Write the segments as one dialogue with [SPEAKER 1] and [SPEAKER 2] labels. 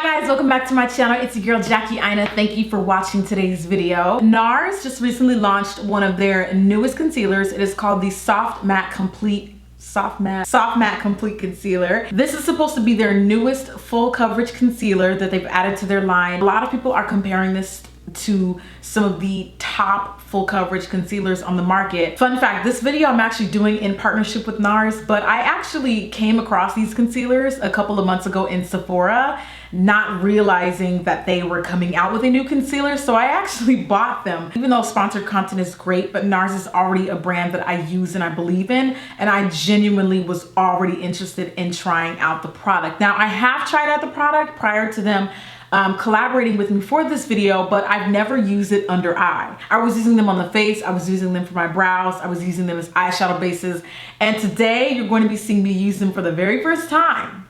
[SPEAKER 1] guys, welcome back to my channel. It's your girl Jackie Aina. Thank you for watching today's video. NARS just recently launched one of their newest concealers. It is called the Soft Matte Complete Concealer. This is supposed to be their newest full coverage concealer that they've added to their line. A lot of people are comparing this to some of the top full coverage concealers on the market. Fun fact, this video I'm actually doing in partnership with NARS, but I actually came across these concealers a couple of months ago in Sephora, not realizing that they were coming out with a new concealer, so I actually bought them. Even though sponsored content is great, but NARS is already a brand that I use and I believe in, and I genuinely was already interested in trying out the product. Now, I have tried out the product prior to them collaborating with me for this video, but I've never used it under eye. I was using them on the face, I was using them for my brows, I was using them as eyeshadow bases, and today you're going to be seeing me use them for the very first time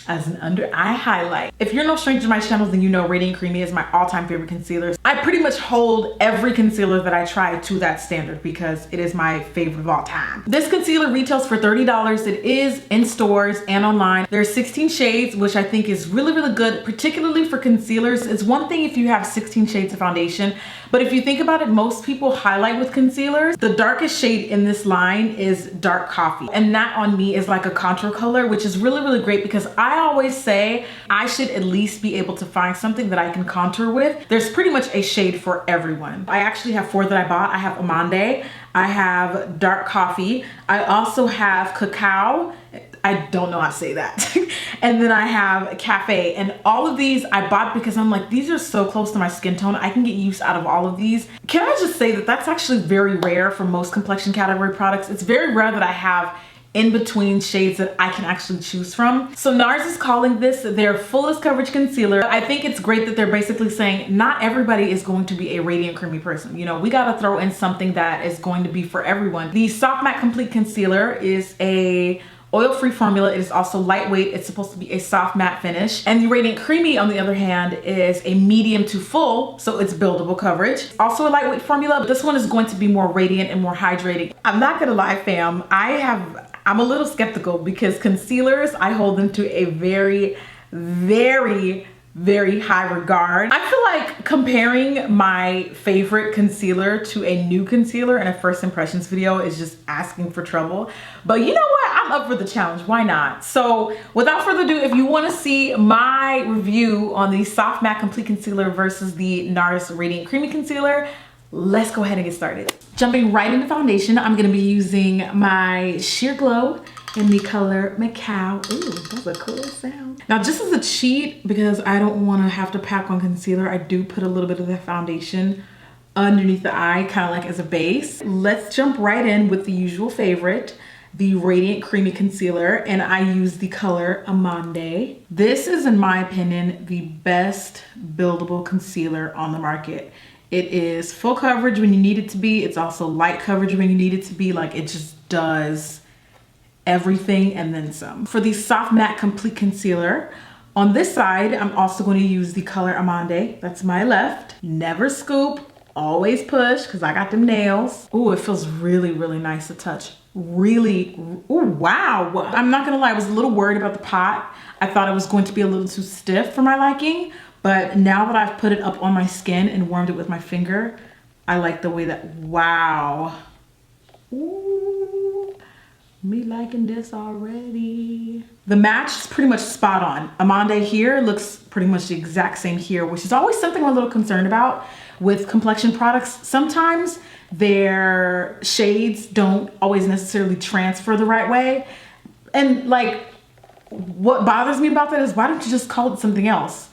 [SPEAKER 1] as an under eye highlight. If you're no stranger to my channel, then you know Radiant Creamy is my all-time favorite concealer. I pretty much hold every concealer that I try to that standard because it is my favorite of all time. This concealer retails for $30. It is in stores and online. There are 16 shades, which I think is really, really good, particularly for concealers. It's one thing if you have 16 shades of foundation, but if you think about it, most people highlight with concealers. The darkest shade in this line is dark coffee, and that on me is like a contour color, which is really, really great because I always say I should at least be able to find something that I can contour with. There's pretty much a shade for everyone. I actually have 4 that I bought. I have Amande, I have dark coffee, I also have cacao, I don't know how to say that. And then I have cafe, and all of these I bought because I'm like, these are so close to my skin tone. I can get use out of all of these. Can I just say that that's actually very rare for most complexion category products. It's very rare that I have in between shades that I can actually choose from. So NARS is calling this their fullest coverage concealer. I think it's great that they're basically saying not everybody is going to be a Radiant Creamy person. You know, we gotta throw in something that is going to be for everyone. The Soft Matte Complete Concealer is a oil-free formula. It is also lightweight. It's supposed to be a soft matte finish. And the Radiant Creamy, on the other hand, is a medium to full, so it's buildable coverage. Also a lightweight formula, but this one is going to be more radiant and more hydrating. I'm not gonna lie, fam. I'm a little skeptical because concealers, I hold them to a very, very, very high regard. I feel like comparing my favorite concealer to a new concealer in a first impressions video is just asking for trouble. But you know what? I'm up for the challenge. Why not? So without further ado, if you want to see my review on the Soft Matte Complete Concealer versus the NARS Radiant Creamy Concealer, let's go ahead and get started. Jumping right into foundation, I'm gonna be using my Sheer Glow in the color Macao. Ooh, that's a cool sound. Now, just as a cheat, because I don't wanna have to pack on concealer, I do put a little bit of that foundation underneath the eye, kind of like as a base. Let's jump right in with the usual favorite, the Radiant Creamy Concealer, and I use the color Amande. This is, in my opinion, the best buildable concealer on the market. It is full coverage when you need it to be. It's also light coverage when you need it to be. Like, it just does everything and then some. For the Soft Matte Complete Concealer, on this side, I'm also going to use the color Amande. That's my left. Never scoop, always push, because I got them nails. Ooh, it feels really, really nice to touch. Really, ooh, wow. I'm not gonna lie, I was a little worried about the pot. I thought it was going to be a little too stiff for my liking. But now that I've put it up on my skin and warmed it with my finger, I like the way that, wow. Ooh, me liking this already. The match is pretty much spot on. Amande here looks pretty much the exact same here, which is always something I'm a little concerned about with complexion products. Sometimes their shades don't always necessarily transfer the right way. And like, what bothers me about that is, why don't you just call it something else?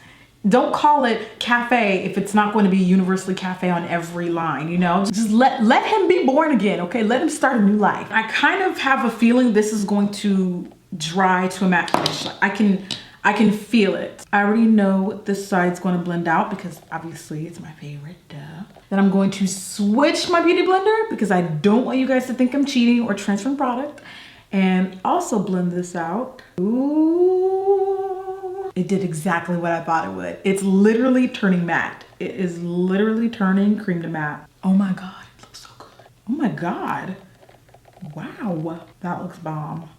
[SPEAKER 1] Don't call it cafe if it's not going to be universally cafe on every line, you know? Just let him be born again, okay? Let him start a new life. I kind of have a feeling this is going to dry to a matte finish. I can feel it. I already know this side's going to blend out because obviously it's my favorite, duh. Then I'm going to switch my beauty blender because I don't want you guys to think I'm cheating or transferring product, and also blend this out. Ooh. It did exactly what I thought it would. It's literally turning matte. It is literally turning cream to matte. Oh my God, it looks so good. Oh my God. Wow, that looks bomb.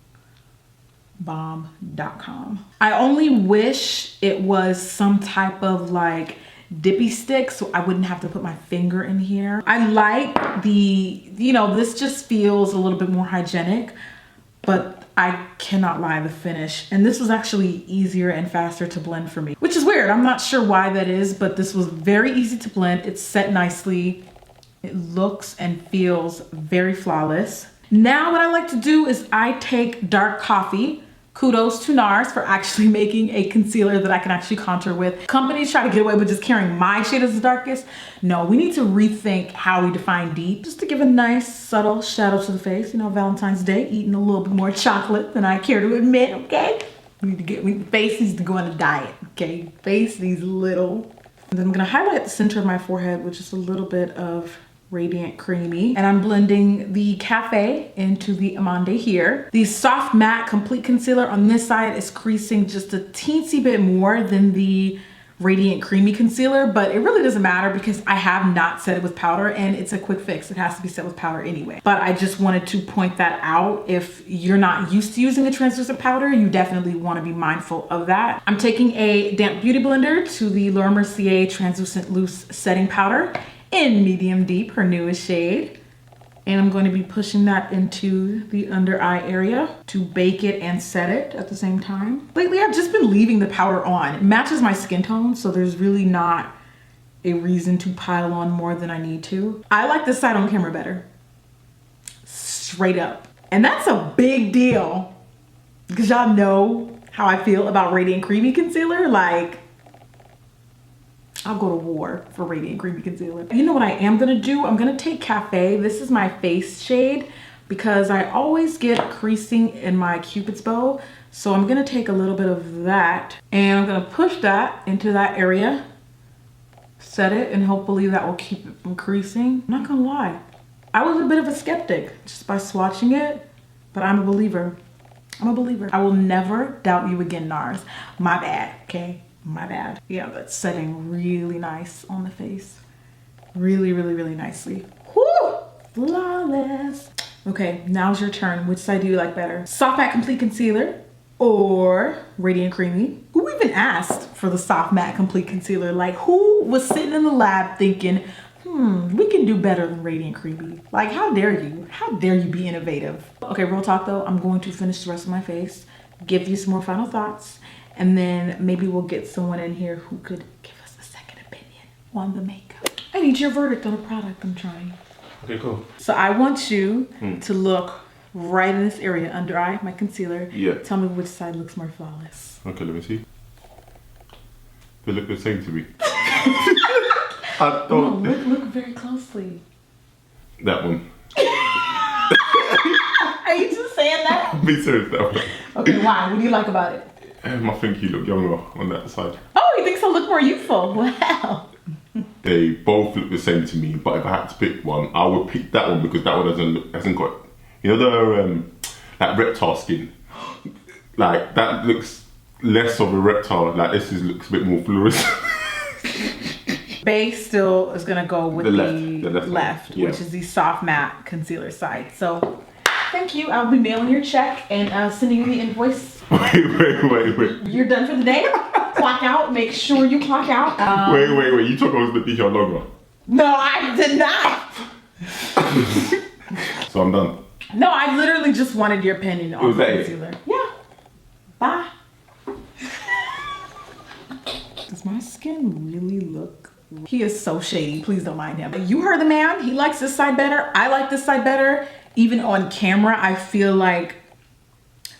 [SPEAKER 1] bomb.com. I only wish it was some type of like dippy stick so I wouldn't have to put my finger in here. I like the, you know, this just feels a little bit more hygienic, but I cannot lie, the finish. And this was actually easier and faster to blend for me, which is weird. I'm not sure why that is, but this was very easy to blend. It's set nicely. It looks and feels very flawless. Now what I like to do is I take dark coffee. Kudos to NARS for actually making a concealer that I can actually contour with. Companies try to get away with just carrying my shade as the darkest. No, we need to rethink how we define deep, just to give a nice subtle shadow to the face. You know, Valentine's Day, eating a little bit more chocolate than I care to admit, okay? Face needs to go on a diet, okay? Face needs little. And then I'm gonna highlight the center of my forehead with just a little bit of Radiant Creamy, and I'm blending the Cafe into the Amande here. The Soft Matte Complete Concealer on this side is creasing just a teensy bit more than the Radiant Creamy Concealer, but it really doesn't matter because I have not set it with powder and it's a quick fix. It has to be set with powder anyway. But I just wanted to point that out. If you're not used to using a translucent powder, you definitely want to be mindful of that. I'm taking a damp beauty blender to the Laura Mercier Translucent Loose Setting Powder in medium deep, her newest shade. And I'm going to be pushing that into the under eye area to bake it and set it at the same time. Lately, I've just been leaving the powder on. It matches my skin tone, so there's really not a reason to pile on more than I need to. I like this side on camera better. Straight up. And that's a big deal because y'all know how I feel about Radiant Creamy Concealer. Like, I'll go to war for Radiant Creamy Concealer. You know what I am gonna do? I'm gonna take Cafe. This is my face shade because I always get creasing in my Cupid's bow. So I'm gonna take a little bit of that and I'm gonna push that into that area, set it, and hopefully that will keep it from creasing. I'm not gonna lie. I was a bit of a skeptic just by swatching it, but I'm a believer. I'm a believer. I will never doubt you again, NARS. My bad, okay? My bad. Yeah, that's setting really nice on the face. Really, really, really nicely. Whoo! Flawless. Okay, now's your turn. Which side do you like better? Soft Matte Complete Concealer or Radiant Creamy? Who even asked for the Soft Matte Complete Concealer? Like, who was sitting in the lab thinking, we can do better than Radiant Creamy? Like, how dare you? How dare you be innovative? Okay, real talk though, I'm going to finish the rest of my face, give you some more final thoughts, and then maybe we'll get someone in here who could give us a second opinion on the makeup. I need your verdict on the product I'm trying.
[SPEAKER 2] Okay, cool.
[SPEAKER 1] So I want you to look right in this area, under eye, my concealer.
[SPEAKER 2] Yeah.
[SPEAKER 1] Tell me which side looks more flawless.
[SPEAKER 2] Okay, let me see. They look the same to me. I don't.
[SPEAKER 1] No, look very closely.
[SPEAKER 2] That one.
[SPEAKER 1] Are you just saying that?
[SPEAKER 2] Be serious, that one.
[SPEAKER 1] Okay, why? What do you like about it?
[SPEAKER 2] I think you look younger on that side.
[SPEAKER 1] Oh, you think so? Look more youthful. Wow.
[SPEAKER 2] They both look the same to me, but if I had to pick one, I would pick that one because that one hasn't got, you know, the like reptile skin. Like that looks less of a reptile. Like this looks a bit more fluorescent.
[SPEAKER 1] Base still is gonna go with the left,
[SPEAKER 2] yeah,
[SPEAKER 1] which is the soft matte concealer side. So thank you. I'll be mailing your check and sending you the invoice.
[SPEAKER 2] Wait.
[SPEAKER 1] You're done for the day? Clock out. Make sure you clock out.
[SPEAKER 2] Wait. You took off the PR logo.
[SPEAKER 1] No, I did not.
[SPEAKER 2] So I'm done.
[SPEAKER 1] No, I literally just wanted your opinion on the concealer. Yeah. Bye. Does my skin really look? He is so shady. Please don't mind him. You heard the man. He likes this side better. I like this side better. Even on camera, I feel like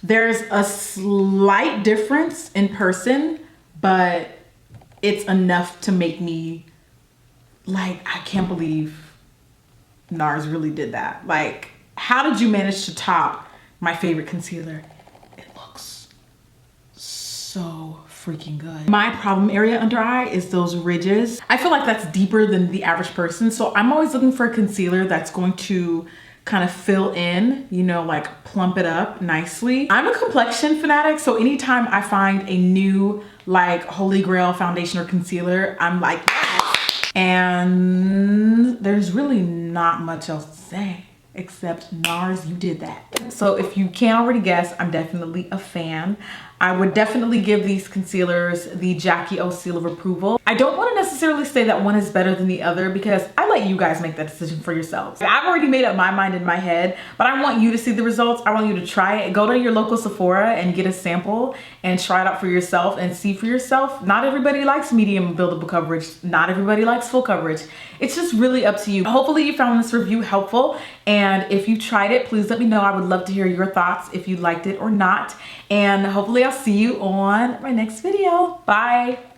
[SPEAKER 1] there's a slight difference in person, but it's enough to make me like, I can't believe NARS really did that. Like, how did you manage to top my favorite concealer? It looks so freaking good. My problem area under eye is those ridges. I feel like that's deeper than the average person. So I'm always looking for a concealer that's going to kind of fill in, you know, like plump it up nicely. I'm a complexion fanatic, so anytime I find a new like holy grail foundation or concealer, I'm like, yes. And there's really not much else to say. except NARS, you did that. So if you can't already guess, I'm definitely a fan. I would definitely give these concealers the Jackie O seal of approval. I don't want to necessarily say that one is better than the other because I let you guys make that decision for yourselves. I've already made up my mind in my head, but I want you to see the results. I want you to try it. Go to your local Sephora and get a sample and try it out for yourself and see for yourself. Not everybody likes medium buildable coverage. Not everybody likes full coverage. It's just really up to you. Hopefully you found this review helpful, and if you tried it, please let me know. I would love to hear your thoughts if you liked it or not, and hopefully I'll see you on my next video. Bye.